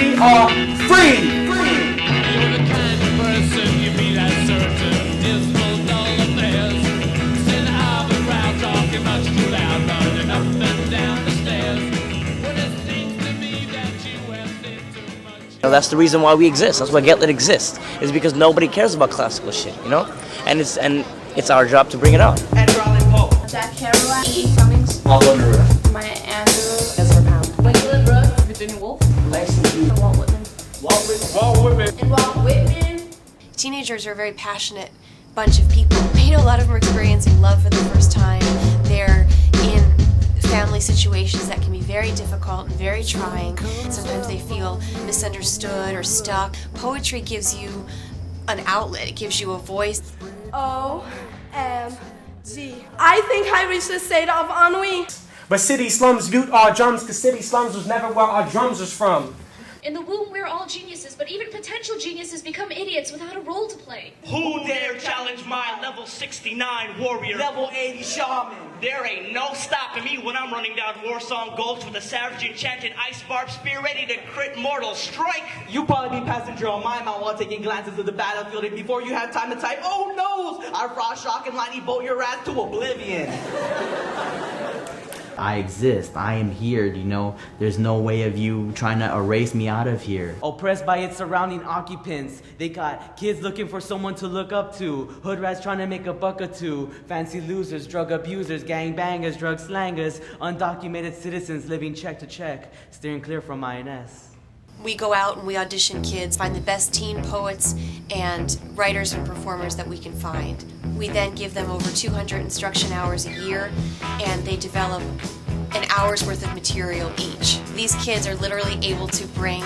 we are free. You're the kind of person you meet at certain dismal dull affairs. Sitting out the crowd talking much too loud, running up and down the stairs. When it seems to me that you have been too much. You know, that's the reason why we exist. That's why Get Lit exists. Is because nobody cares about classical shit, you know? And it's our job to bring it out. Jack Kerouac, E. Cummings, Pablo Neruda, Maya Angelou, Ezra Pound, Gwendolyn Brooks, Virginia Woolf, Langston Hughes, Walt Whitman. And Walt Whitman. Teenagers are a very passionate bunch of people. You know, a lot of them are experiencing love for the first time. They're in family situations that can be very difficult and very trying. Sometimes they feel misunderstood or stuck. Poetry gives you an outlet. It gives you a voice. OMG. I think I reached the state of ennui. But city slums mute our drums, cause city slums was never where our drums was from. In the womb, we're all geniuses, but even potential geniuses become idiots without a role to play. Who dare challenge my level 69 warrior? Level 80 shaman. There ain't no stopping me when I'm running down Warsong Gulch with a savage enchanted ice barb spear ready to crit mortal strike. You probably be passenger on my mount while taking glances of the battlefield, and before you have time to type, oh no! Our frost shock and lightning bolt your ass to oblivion. I exist. I am here, you know. There's no way of you trying to erase me out of here. Oppressed by its surrounding occupants. They got kids looking for someone to look up to. Hood rats trying to make a buck or two. Fancy losers, drug abusers, gang bangers, drug slangers. Undocumented citizens living check to check. Steering clear from INS. We go out and we audition kids, find the best teen poets and writers and performers that we can find. We then give them over 200 instruction hours a year, and they develop an hour's worth of material each. These kids are literally able to bring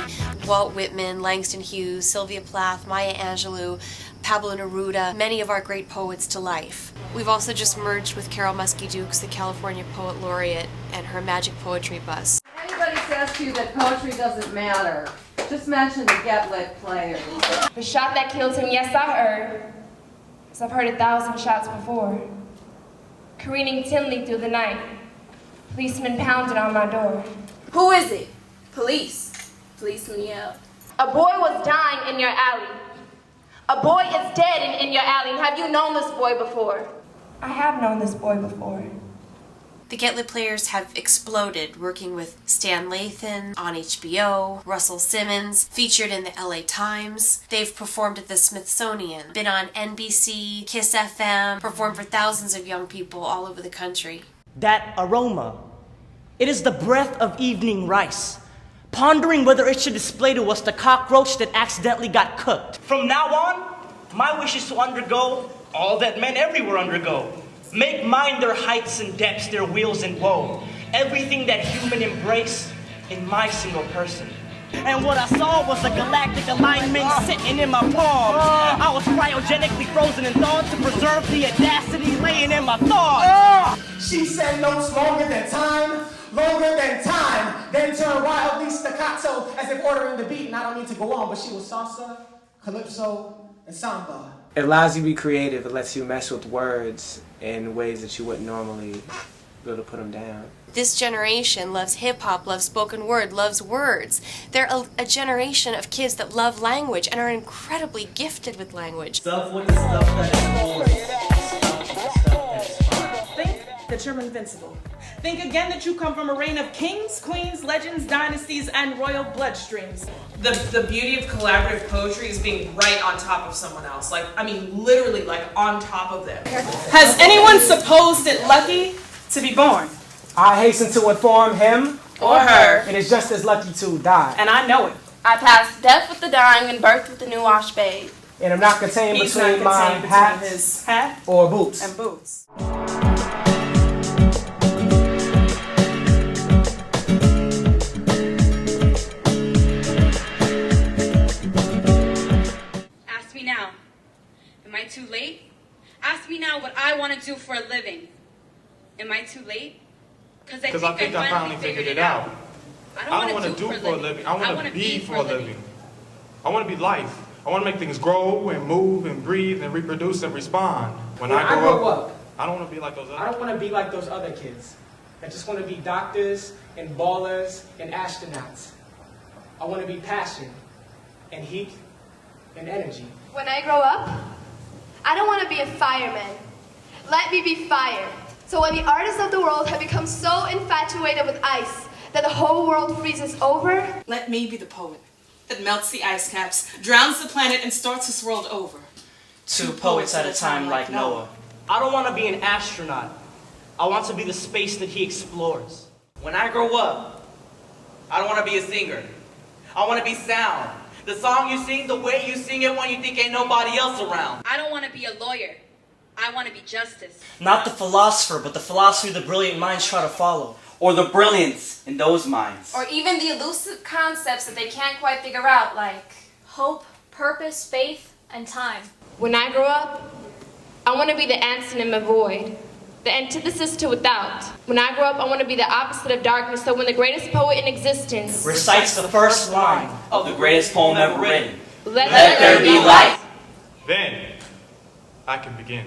Walt Whitman, Langston Hughes, Sylvia Plath, Maya Angelou, Pablo Neruda, many of our great poets to life. We've also just merged with Carol Muskie Dukes, the California Poet Laureate, and her Magic Poetry Bus. Anybody says to you that poetry doesn't matter, just mention the Get Lit players. The shot that killed him, yes, I heard. 'Cause I've heard 1,000 shots before. Careening tinly through the night. Policemen pounded on my door. Who is it? Police. Policeman yelled. A boy was dying in your alley. A boy is dead in your alley. Have you known this boy before? I have known this boy before. The Get Lit players have exploded, working with Stan Lathan on HBO, Russell Simmons, featured in the LA Times. They've performed at the Smithsonian, been on NBC, Kiss FM, performed for thousands of young people all over the country. That aroma, it is the breath of evening rice, pondering whether it should display to us the cockroach that accidentally got cooked. From now on, my wish is to undergo all that men everywhere undergo. Make mine their heights and depths, their wheels and woe. Everything that human embrace in my single person. And what I saw was a galactic alignment sitting in my palm. I was cryogenically frozen in thought to preserve the audacity laying in my thoughts. She said notes longer than time, then turned wildly staccato as if ordering the beat. And I don't need to go on, but she was salsa, calypso, and samba. It allows you to be creative. It lets you mess with words in ways that you wouldn't normally be able to put them down. This generation loves hip-hop, loves spoken word, loves words. They're a generation of kids that love language and are incredibly gifted with language. Stuff with the stuff that is boring. Stuff with the stuff that is fun. Think that you're invincible. Think again that you come from a reign of kings, queens, legends, dynasties, and royal bloodstreams. The beauty of collaborative poetry is being right on top of someone else. Like, I mean, literally, like, on top of them. Has anyone supposed it lucky to be born? I hasten to inform him or her. It is just as lucky to die. And I know it. I passed death with the dying and birth with the new wash babe. And I'm not contained He's between not my contained hat between his hat or boots. and boots. Ask me now. Am I too late? Ask me now what I want to do for a living. Am I too late? Because I think I finally figured it out. I don't want to do for a living. I want to be for a living. I want to be life. I want to make things grow and move and breathe and reproduce and respond. When I grow up, I don't want to be like those other kids. I don't want to be like those other kids. I just want to be doctors and ballers and astronauts. I want to be passion and heat and energy. When I grow up, I don't want to be a fireman. Let me be fire. So when the artists of the world have become so infatuated with ice that the whole world freezes over, let me be the poet that melts the ice caps, drowns the planet, and starts this world over. 2 poets at a time like Noah. I don't want to be an astronaut. I want to be the space that he explores. When I grow up, I don't want to be a singer. I want to be sound. The song you sing, the way you sing it when you think ain't nobody else around. I don't want to be a lawyer. I want to be justice. Not the philosopher, but the philosophy the brilliant minds try to follow. Or the brilliance in those minds. Or even the elusive concepts that they can't quite figure out, like Hope, purpose, faith, and time. when I grow up, I want to be the antonym of void, the antithesis to without. When I grow up, I want to be the opposite of darkness, so when the greatest poet in existence Recites the first line of the greatest poem ever written. Let there be light. Then I can begin.